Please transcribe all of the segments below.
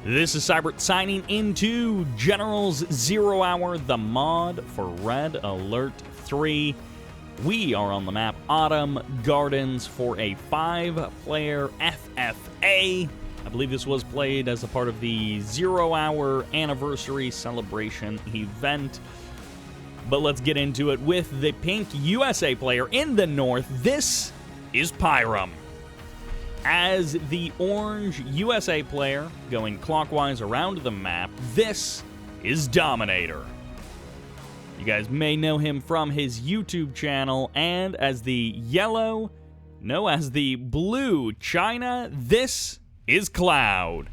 This is Sybert signing into General's Zero Hour, the mod for Red Alert 3. We are on the map Autumn Gardens for a 5-player FFA. I believe this was played as a part of the 0 Hour Anniversary Celebration event. But let's get into it with the pink USA player in the north. This is Pyrem. As the orange USA player going clockwise around the map, this is DoMiNaToR. You guys may know him from his YouTube channel, and as the blue China, this is Cloud.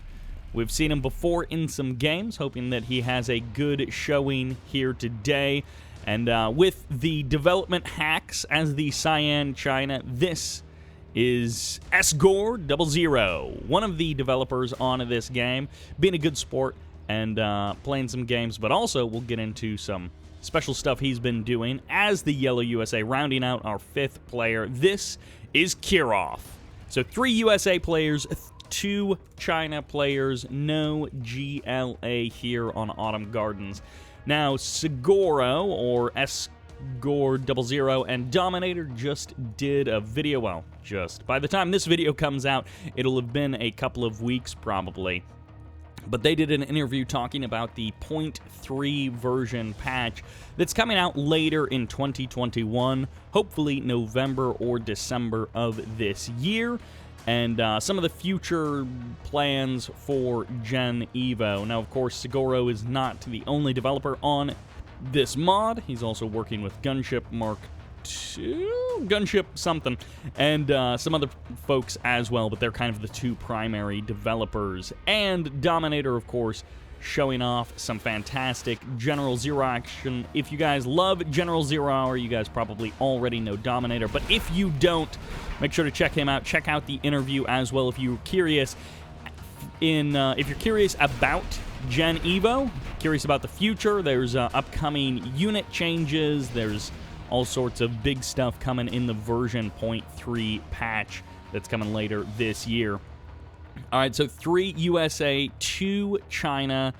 We've seen him before in some games, hoping that he has a good showing here today. And with the development hacks as the Cyan China, this is SGore00, one of the developers on this game, being a good sport and playing some games, but also we'll get into some special stuff he's been doing as the yellow USA, rounding out our 5th player. This is Kirroff. So 3 USA players, 2 China players, no GLA here on Autumn Gardens. Now, Segoro, or SGore00, and DoMiNaToR just did a video, well, by the time this video comes out, it'll have been a couple of weeks probably, but they did an interview talking about the 0.3 version patch that's coming out later in 2021, hopefully November or December of this year, and some of the future plans for Gen Evo. Now, of course, Segoro is not the only developer on this mod. He's also working with Gunship Mark II, Gunship something, and some other folks as well, but they're kind of the 2 primary developers. And DoMiNaToR, of course, showing off some fantastic General Zero action. If you guys love General 0 Hour, you guys probably already know DoMiNaToR, but if you don't, make sure to check him out. Check out the interview as well if you're curious. If you're curious about Gen Evo, curious about the future, there's upcoming unit changes, there's all sorts of big stuff coming in the version 0.3 patch that's coming later this year. All right, so 3 USA, 2 China,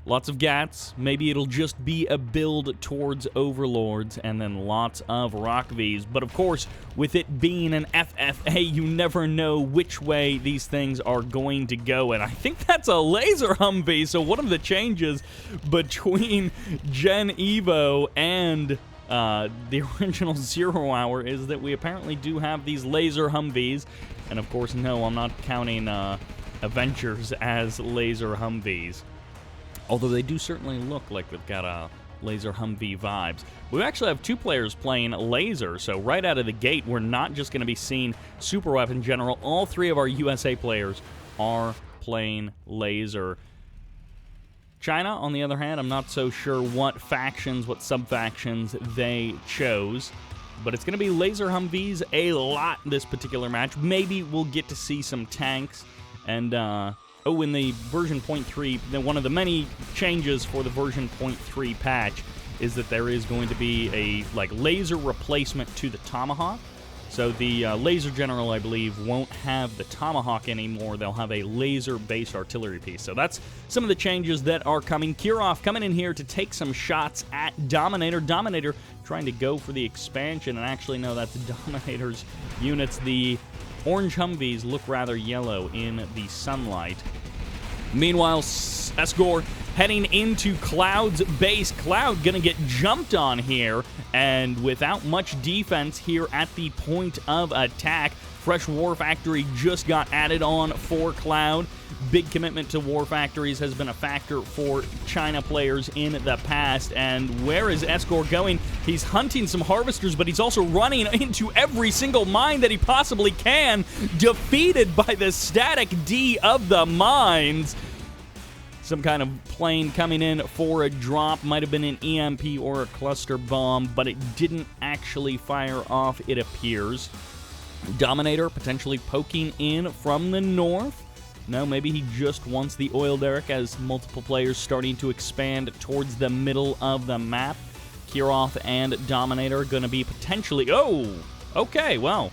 lots of GATs. Maybe it'll just be a build towards Overlords, and then lots of Rock Vs. But of course, with it being an FFA, you never know which way these things are going to go. And I think that's a laser Humvee. So one of the changes between Gen Evo and the original 0 Hour is that we apparently do have these laser Humvees. And of course, no, I'm not counting Adventures as laser Humvees. Although they do certainly look like they've got laser Humvee vibes. We actually have 2 players playing laser, so right out of the gate, we're not just going to be seeing Super Weapon General. All 3 of our USA players are playing laser. China, on the other hand, I'm not so sure what factions, what sub-factions they chose, but it's going to be laser Humvees a lot this particular match. Maybe we'll get to see some tanks, and in the version 0.3, one of the many changes for the version 0.3 patch is that there is going to be a laser replacement to the Tomahawk. So the Laser General, I believe, won't have the Tomahawk anymore. They'll have a laser-based artillery piece. So that's some of the changes that are coming. Kirroff coming in here to take some shots at DoMiNaToR. DoMiNaToR trying to go for the expansion, and actually, no, that's DoMiNaToR's units. The orange Humvees look rather yellow in the sunlight. Meanwhile, SGore heading into Cloud's base. Cloud gonna get jumped on here, and without much defense here at the point of attack. Fresh War Factory just got added on for Cloud. Big commitment to War Factories has been a factor for China players in the past. And where is SGore going? He's hunting some harvesters, but he's also running into every single mine that he possibly can, defeated by the static D of the mines. Some kind of plane coming in for a drop. Might have been an EMP or a cluster bomb, but it didn't actually fire off, it appears. DoMiNaToR potentially poking in from the north. No, maybe he just wants the oil derrick as multiple players starting to expand towards the middle of the map. Kirroff and DoMiNaToR are going to be potentially... Oh! Okay, well.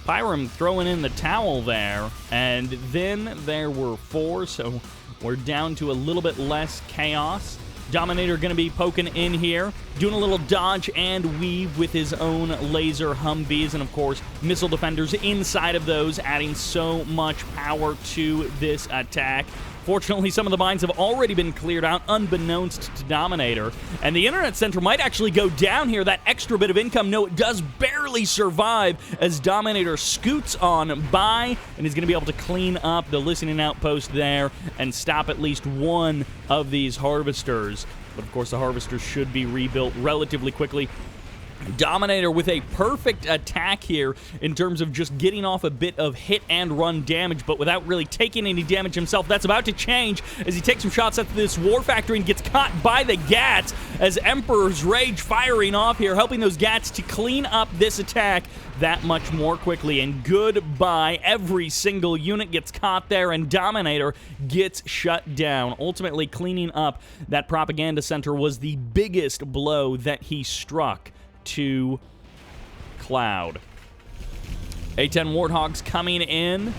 Pyrem throwing in the towel there, and then there were 4, so we're down to a little bit less chaos. DoMiNaToR going to be poking in here, doing a little dodge and weave with his own laser Humvees, and of course, missile defenders inside of those, adding so much power to this attack. Fortunately, some of the mines have already been cleared out, unbeknownst to DoMiNaToR. And the Internet Center might actually go down here. That extra bit of income, no, it does barely survive as DoMiNaToR scoots on by and is going to be able to clean up the listening outpost there and stop at least one of these harvesters. But of course, the harvesters should be rebuilt relatively quickly. DoMiNaToR with a perfect attack here in terms of just getting off a bit of hit and run damage, but without really taking any damage himself. That's about to change as he takes some shots at this War Factory and gets caught by the Gats as Emperor's Rage firing off here, helping those Gats to clean up this attack that much more quickly. And goodbye. Every single unit gets caught there, and DoMiNaToR gets shut down. Ultimately, cleaning up that propaganda center was the biggest blow that he struck to Cloud. A-10 Warthogs coming in.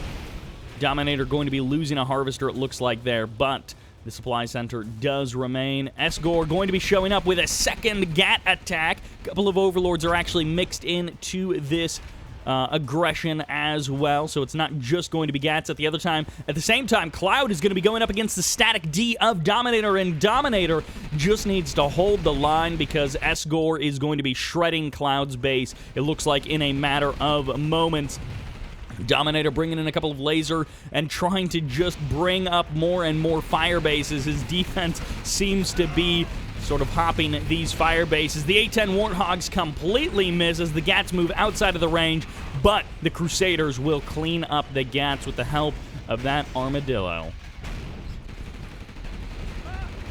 DoMiNaToR going to be losing a harvester, it looks like there, but the supply center does remain. Esgor going to be showing up with a second Gat attack. A couple of Overlords are actually mixed into this aggression as well, so it's not just going to be Gats at the same time. Cloud is going to be going up against the static D of DoMiNaToR, and DoMiNaToR just needs to hold the line because Esgor is going to be shredding Cloud's base, it looks like, in a matter of moments. DoMiNaToR bringing in a couple of laser and trying to just bring up more and more fire bases. His defense seems to be sort of hopping these fire bases. The A-10 Warthogs completely miss as the Gats move outside of the range, but the Crusaders will clean up the Gats with the help of that Armadillo.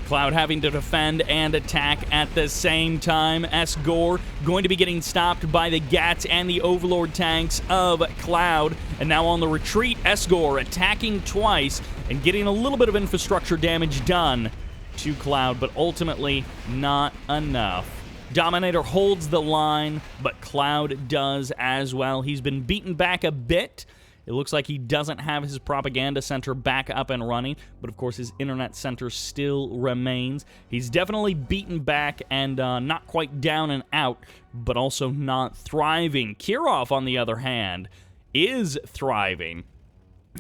Cloud having to defend and attack at the same time. Esgor going to be getting stopped by the Gats and the Overlord tanks of Cloud. And now on the retreat, Esgor attacking twice and getting a little bit of infrastructure damage done to Cloud, but ultimately not enough. DoMiNaToR holds the line, but Cloud does as well. He's been beaten back a bit. It looks like he doesn't have his propaganda center back up and running, but of course his internet center still remains. He's definitely beaten back and not quite down and out, but also not thriving. Kirroff, on the other hand, is thriving.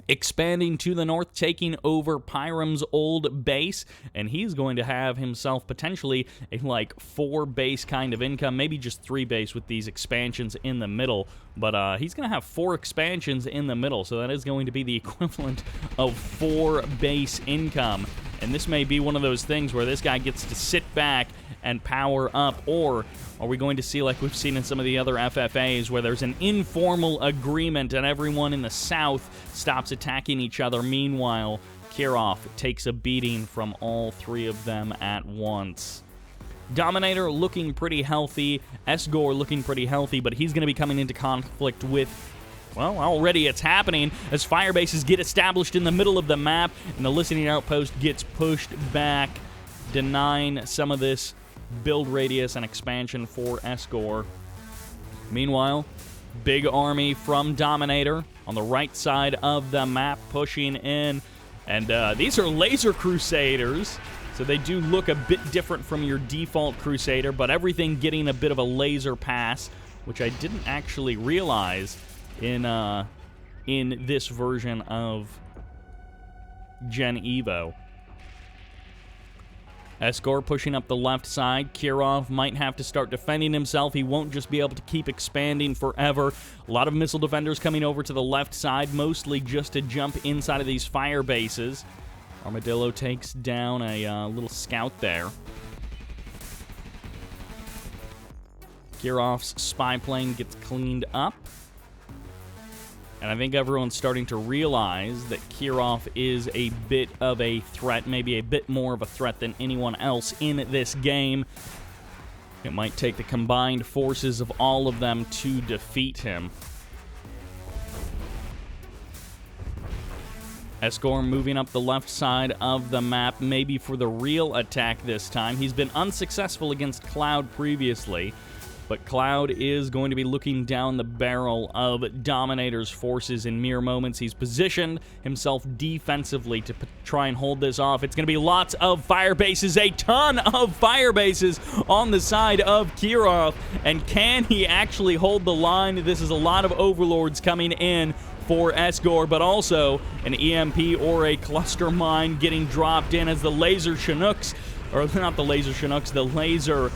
Expanding to the north, taking over Pyrem's old base, and he's going to have himself potentially a, 4-base kind of income, maybe just 3 base with these expansions in the middle, but he's going to have 4 expansions in the middle, so that is going to be the equivalent of 4 base income, and this may be one of those things where this guy gets to sit back and power up, or are we going to see, like we've seen in some of the other FFAs, where there's an informal agreement and everyone in the south stops attacking each other? Meanwhile, Kirroff takes a beating from all 3 of them at once. DoMiNaToR looking pretty healthy, Esgor looking pretty healthy, but he's going to be coming into conflict with, well, already it's happening as fire bases get established in the middle of the map, and the listening outpost gets pushed back, denying some of this build radius and expansion for Esgor. Meanwhile, big army from DoMiNaToR on the right side of the map pushing in, and these are laser Crusaders, so they do look a bit different from your default Crusader, but everything getting a bit of a laser pass, which I didn't actually realize in this version of Gen Evo. Esgor pushing up the left side. Kirroff might have to start defending himself. He won't just be able to keep expanding forever. A lot of missile defenders coming over to the left side, mostly just to jump inside of these fire bases. Armadillo takes down a little scout there. Kirroff's spy plane gets cleaned up. And I think everyone's starting to realize that Kirroff is a bit of a threat, maybe a bit more of a threat than anyone else in this game. It might take the combined forces of all of them to defeat him. Esgor moving up the left side of the map, maybe for the real attack this time. He's been unsuccessful against Cloud previously. But Cloud is going to be looking down the barrel of DoMiNaToR's forces in mere moments. He's positioned himself defensively to try and hold this off. It's going to be lots of fire bases, a ton of fire bases on the side of Kirroff. And can he actually hold the line? This is a lot of overlords coming in for Esgor, but also an EMP or a cluster mine getting dropped in as the laser Chinooks, or not the laser Chinooks, the laser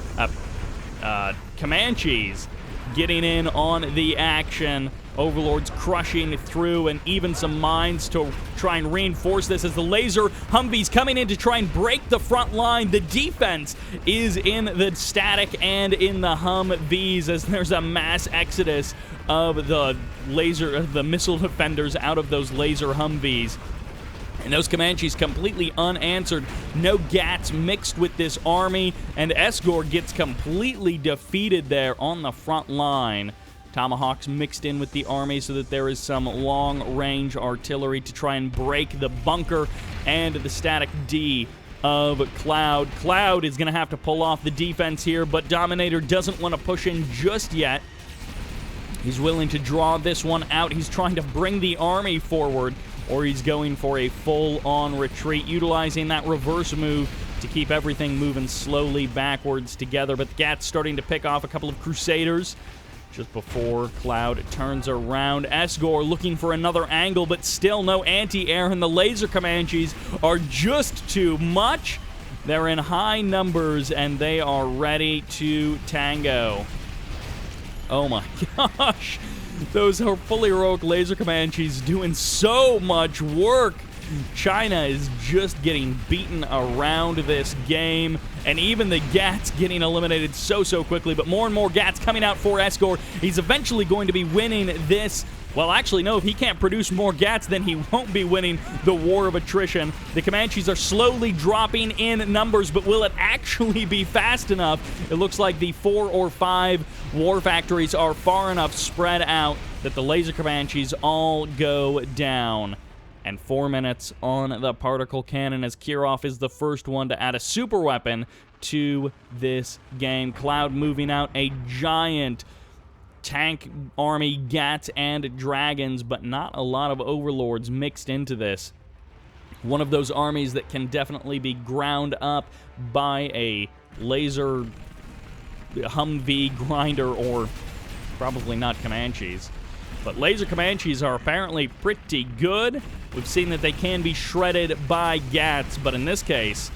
Comanches getting in on the action. Overlords crushing through, and even some mines to try and reinforce this as the laser Humvees coming in to try and break the front line. The defense is in the static and in the Humvees as there's a mass exodus of the missile defenders out of those laser Humvees. And those Comanches completely unanswered. No GATs mixed with this army, and Esgor gets completely defeated there on the front line. Tomahawks mixed in with the army so that there is some long-range artillery to try and break the bunker and the static D of Cloud. Cloud is going to have to pull off the defense here, but DoMiNaToR doesn't want to push in just yet. He's willing to draw this one out. He's trying to bring the army forward, or he's going for a full-on retreat, utilizing that reverse move to keep everything moving slowly backwards together. But the GAT's starting to pick off a couple of Crusaders just before Cloud turns around. Esgor looking for another angle, but still no anti-air, and the laser Comanches are just too much. They're in high numbers, and they are ready to tango. Oh my gosh. Those are fully heroic laser Comanches doing so much work. China is just getting beaten around this game, and even the GATs getting eliminated so quickly, but more and more GATs coming out for Esgor. He's eventually going to be winning this. Well, actually, no, if he can't produce more GATs, then he won't be winning the war of attrition. The Comanches are slowly dropping in numbers, but will it actually be fast enough? It looks like the 4 or 5 war factories are far enough spread out that the laser Comanches all go down. And 4 minutes on the particle cannon as Kirroff is the first one to add a super weapon to this game. Cloud moving out a giant tank army, GATs and dragons, but not a lot of overlords mixed into this. One of those armies that can definitely be ground up by a laser Humvee grinder, or probably not Comanches. But laser Comanches are apparently pretty good. We've seen that they can be shredded by GATs, but in this case,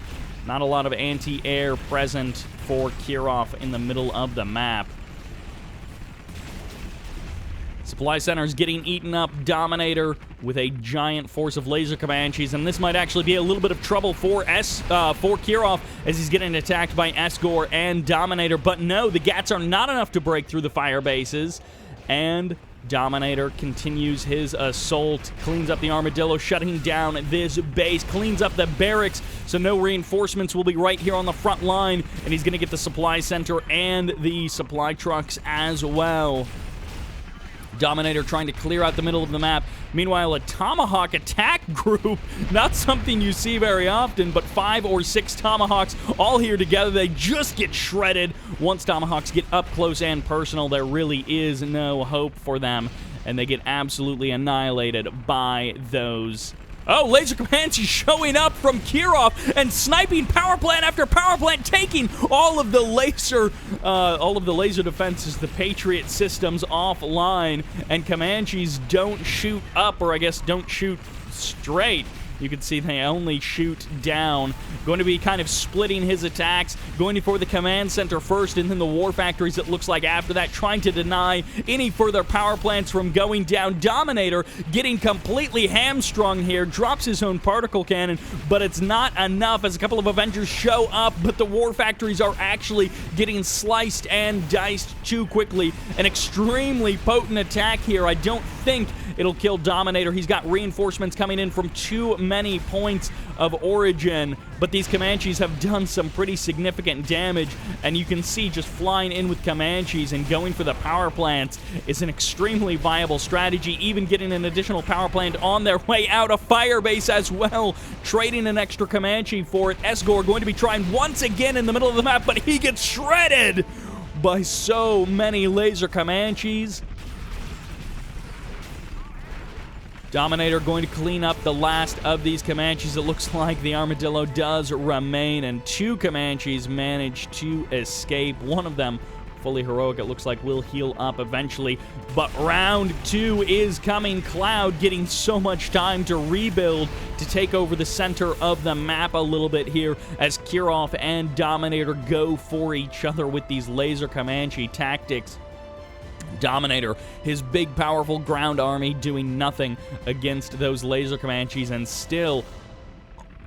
not a lot of anti-air present for Kirroff in the middle of the map. Supply centers getting eaten up. DoMiNaToR with a giant force of laser Comanches, and this might actually be a little bit of trouble for Kirroff as he's getting attacked by Esgor and DoMiNaToR. But no, the GATs are not enough to break through the fire bases, and DoMiNaToR continues his assault, cleans up the armadillo, shutting down this base, cleans up the barracks, so no reinforcements will be right here on the front line, and he's going to get the supply center and the supply trucks as well. DoMiNaToR trying to clear out the middle of the map. Meanwhile, a Tomahawk attack group, not something you see very often, but 5 or 6 Tomahawks all here together. They just get shredded. Once Tomahawks get up close and personal, there really is no hope for them, and they get absolutely annihilated by those. Oh, laser Comanches showing up from Kirroff and sniping power plant after power plant, taking all of the laser defenses, the Patriot systems offline, and Comanches don't shoot up, or I guess don't shoot straight. You can see they only shoot down. Going to be kind of splitting his attacks, going for the command center first, and then the war factories, it looks like, after that, trying to deny any further power plants from going down. DoMiNaToR getting completely hamstrung here, drops his own particle cannon, but it's not enough as a couple of Avengers show up, but the war factories are actually getting sliced and diced too quickly. An extremely potent attack here. I don't think it'll kill DoMiNaToR. He's got reinforcements coming in from too many points of origin, but these Comanches have done some pretty significant damage, and you can see just flying in with Comanches and going for the power plants is an extremely viable strategy, even getting an additional power plant on their way out, a fire base as well, trading an extra Comanche for it. Esgor going to be trying once again in the middle of the map, but he gets shredded by so many laser Comanches. DoMiNaToR going to clean up the last of these Comanches. It looks like the Armadillo does remain, and 2 Comanches manage to escape. One of them, fully heroic, it looks like will heal up eventually. But round 2 is coming. Cloud getting so much time to rebuild, to take over the center of the map a little bit here, as Kirroff and DoMiNaToR go for each other with these laser Comanche tactics. DoMiNaToR, his big, powerful ground army, doing nothing against those laser Comanches, and still,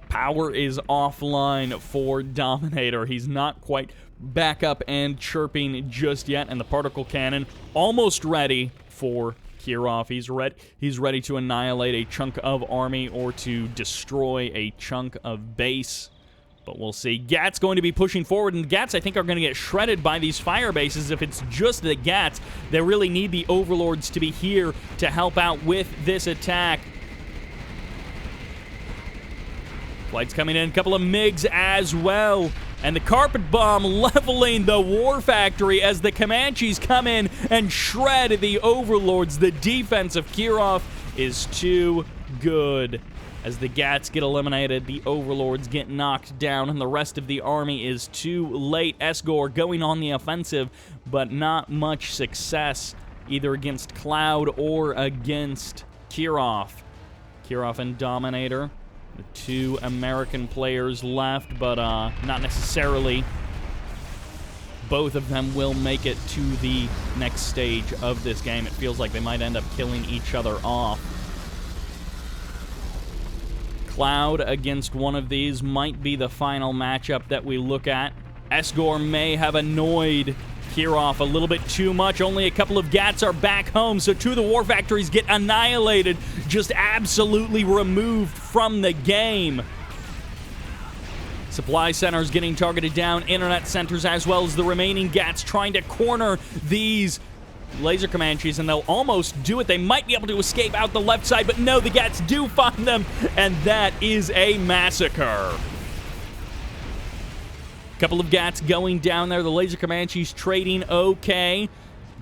power is offline for DoMiNaToR. He's not quite back up and chirping just yet, and the particle cannon almost ready for Kirroff. He's ready to annihilate a chunk of army or to destroy a chunk of base. But we'll see. Gats going to be pushing forward, and Gats, I think, are going to get shredded by these fire bases. If it's just the Gats, they really need the Overlords to be here to help out with this attack. Flights coming in, a couple of MiGs as well. And the carpet bomb leveling the war factory as the Comanches come in and shred the Overlords. The defense of Kirroff is too good. As the Gats get eliminated, the Overlords get knocked down, and the rest of the army is too late. Esgor going on the offensive, but not much success either against Cloud or against Kirroff. Kirroff and DoMiNaToR, the 2 American players left, but not necessarily. Both of them will make it to the next stage of this game. It feels like they might end up killing each other off. Cloud against one of these might be the final matchup that we look at. Esgor may have annoyed Kirroff a little bit too much. Only a couple of Gats are back home, so 2 of the war factories get annihilated, just absolutely removed from the game. Supply centers getting targeted down, internet centers, as well as the remaining Gats trying to corner these laser Comanches, and they'll almost do it. They might be able to escape out the left side, but no, the Gats do find them, and that is a massacre. Couple of Gats going down there. The laser Comanches trading okay.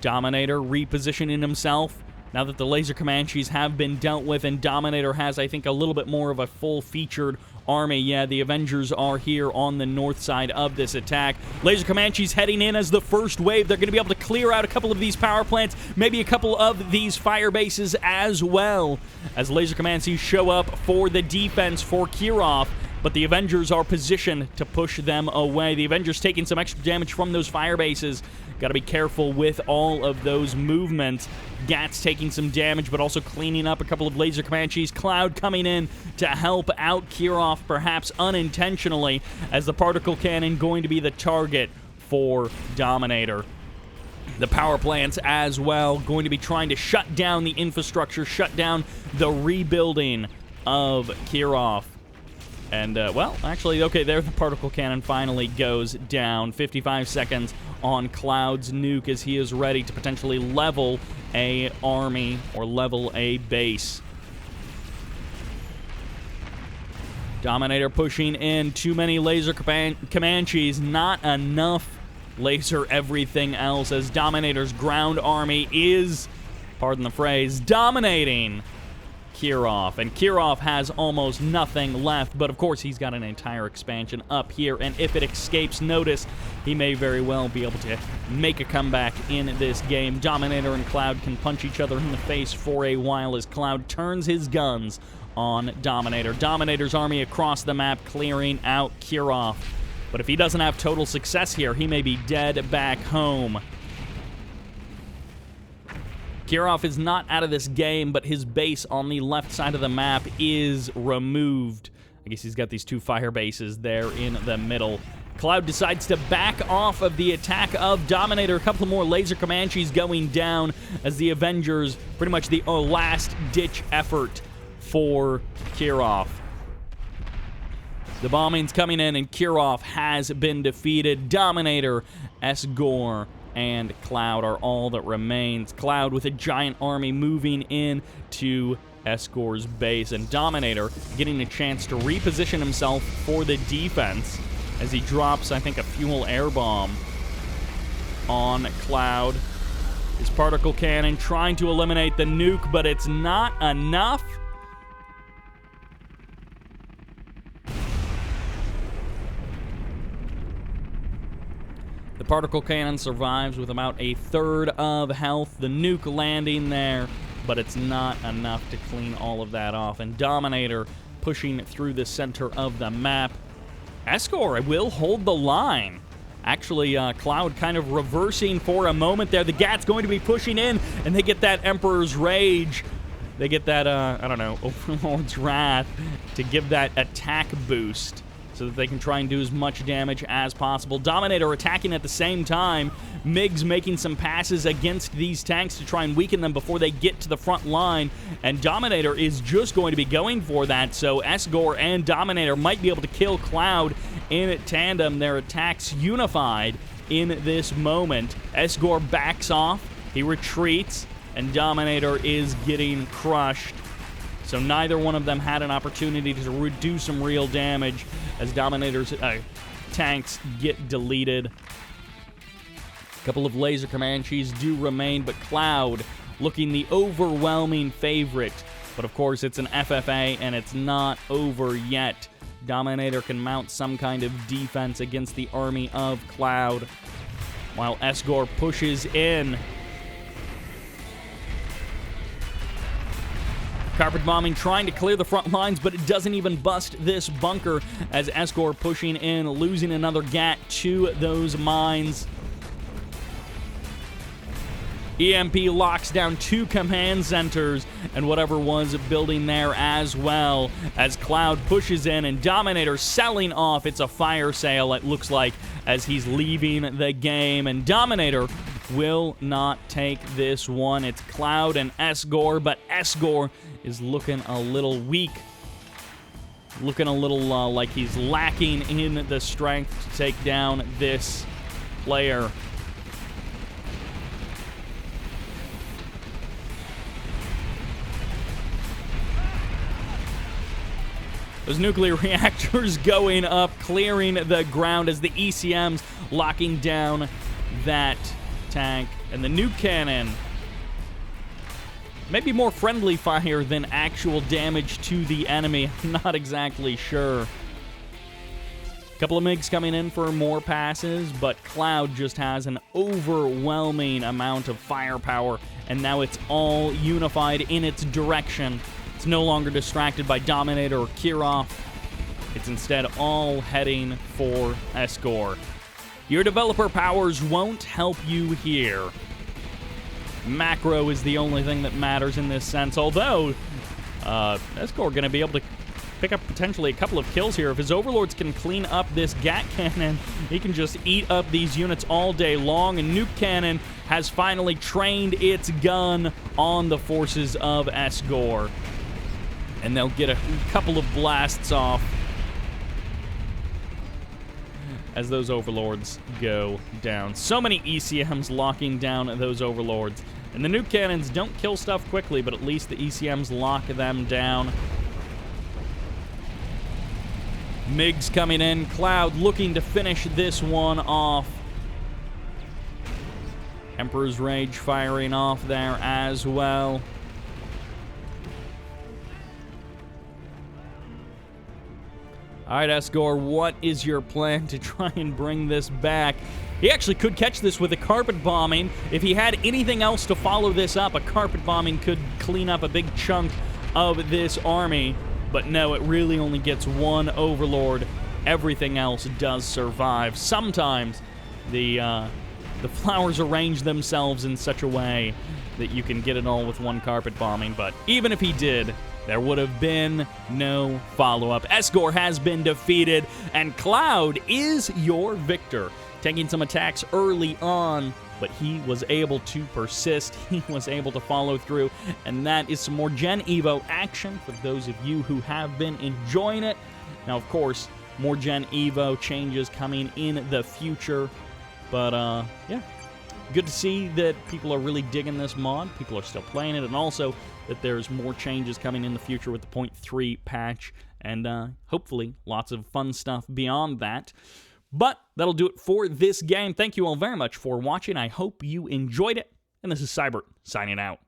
DoMiNaToR repositioning himself now that the laser Comanches have been dealt with, and DoMiNaToR has, I think, a little bit more of a full-featured army. Yeah, the Avengers are here on the north side of this attack. Laser Comanches heading in as the first wave. They're going to be able to clear out a couple of these power plants, maybe a couple of these fire bases as well, as laser Comanches show up for the defense for Kirroff. But the Avengers are positioned to push them away. The Avengers taking some extra damage from those fire bases. Got to be careful with all of those movements. Gats taking some damage, but also cleaning up a couple of laser Comanches. Cloud coming in to help out Kirroff, perhaps unintentionally, as the particle cannon going to be the target for DoMiNaToR. The power plants as well going to be trying to shut down the infrastructure, shut down the rebuilding of Kirroff. And, well, actually, okay, there the particle cannon finally goes down. 55 seconds on Cloud's nuke as he is ready to potentially level a army or level a base. DoMiNaToR pushing in. Too many laser Comanches. Not enough laser everything else, as DoMiNaToR's ground army is, pardon the phrase, dominating Kirroff, and Kirroff has almost nothing left, but of course he's got an entire expansion up here, and if it escapes notice, he may very well be able to make a comeback in this game. DoMiNaToR and Cloud can punch each other in the face for a while as Cloud turns his guns on DoMiNaToR. DoMiNaToR's army across the map clearing out Kirroff, but if he doesn't have total success here, he may be dead back home. Kirroff is not out of this game, but his base on the left side of the map is removed. I guess he's got these 2 fire bases there in the middle. Cloud decides to back off of the attack of DoMiNaToR. A couple more laser Comanches going down as the Avengers, pretty much the last-ditch effort for Kirroff. The bombing's coming in, and Kirroff has been defeated. DoMiNaToR, Esgor, and Cloud are all that remains. Cloud with a giant army moving in to Esgor's base, and DoMiNaToR getting a chance to reposition himself for the defense as he drops, I think, a fuel air bomb. on Cloud. His particle cannon trying to eliminate the nuke, but it's not enough. The particle cannon survives with about a third of health. The nuke landing there, but it's not enough to clean all of that off. And DoMiNaToR pushing through the center of the map. Escor will hold the line. Actually, Cloud kind of reversing for a moment there. The Gat's going to be pushing in, and they get that Emperor's Rage. They get that, I don't know, Overlord's Wrath to give that attack boost so that they can try and do as much damage as possible. DoMiNaToR attacking at the same time. Migs making some passes against these tanks to try and weaken them before they get to the front line, and DoMiNaToR is just going to be going for that, so Esgor and DoMiNaToR might be able to kill Cloud in tandem. Their attacks unified in this moment. Esgor backs off, he retreats, and DoMiNaToR is getting crushed. So neither one of them had an opportunity to do some real damage as DoMiNaToR's tanks get deleted. A couple of Laser Comanches do remain, but Cloud looking the overwhelming favorite. But of course, it's an FFA, and it's not over yet. DoMiNaToR can mount some kind of defense against the army of Cloud, while Esgor pushes in. Carpet bombing trying to clear the front lines, but it doesn't even bust this bunker as Esgor pushing in, losing another Gat to those mines. EMP locks down 2 command centers and whatever was building there as well as Cloud pushes in, and DoMiNaToR selling off. It's a fire sale, it looks like, as he's leaving the game, and DoMiNaToR will not take this one. It's Cloud and Esgor, but Esgor is looking a little weak. Looking a little like he's lacking in the strength to take down this player. Those nuclear reactors going up, clearing the ground as the ECMs locking down that tank. And the nuke cannon, maybe more friendly fire than actual damage to the enemy. Not exactly sure. Couple of MiGs coming in for more passes, but Cloud just has an overwhelming amount of firepower, and now it's all unified in its direction. It's no longer distracted by DoMiNaToR or Kirroff. It's instead all heading for Esgor. Your developer powers won't help you here. Macro is the only thing that matters in this sense, although Esgor going to be able to pick up potentially a couple of kills here. If his overlords can clean up this Gat cannon, he can just eat up these units all day long, and Nuke Cannon has finally trained its gun on the forces of Esgor. And they'll get a couple of blasts off as those overlords go down. So many ECMs locking down those overlords. And the nuke cannons don't kill stuff quickly, but at least the ECMs lock them down. MiGs coming in. Cloud looking to finish this one off. Emperor's Rage firing off there as well. All right, Esgor, what is your plan to try and bring this back? He actually could catch this with a carpet bombing. If he had anything else to follow this up, a carpet bombing could clean up a big chunk of this army. But no, it really only gets one overlord. Everything else does survive. Sometimes the flowers arrange themselves in such a way that you can get it all with one carpet bombing. But even if he did, there would have been no follow-up. Esgor has been defeated, and Cloud is your victor. Taking some attacks early on, but he was able to persist. He was able to follow through, and that is some more Gen Evo action for those of you who have been enjoying it. Now, of course, more Gen Evo changes coming in the future, but yeah, good to see that people are really digging this mod. People are still playing it, and also that there's more changes coming in the future with the 0.3 patch, and hopefully lots of fun stuff beyond that. But that'll do it for this game. Thank you all very much for watching. I hope you enjoyed it. And this is Sybert signing out.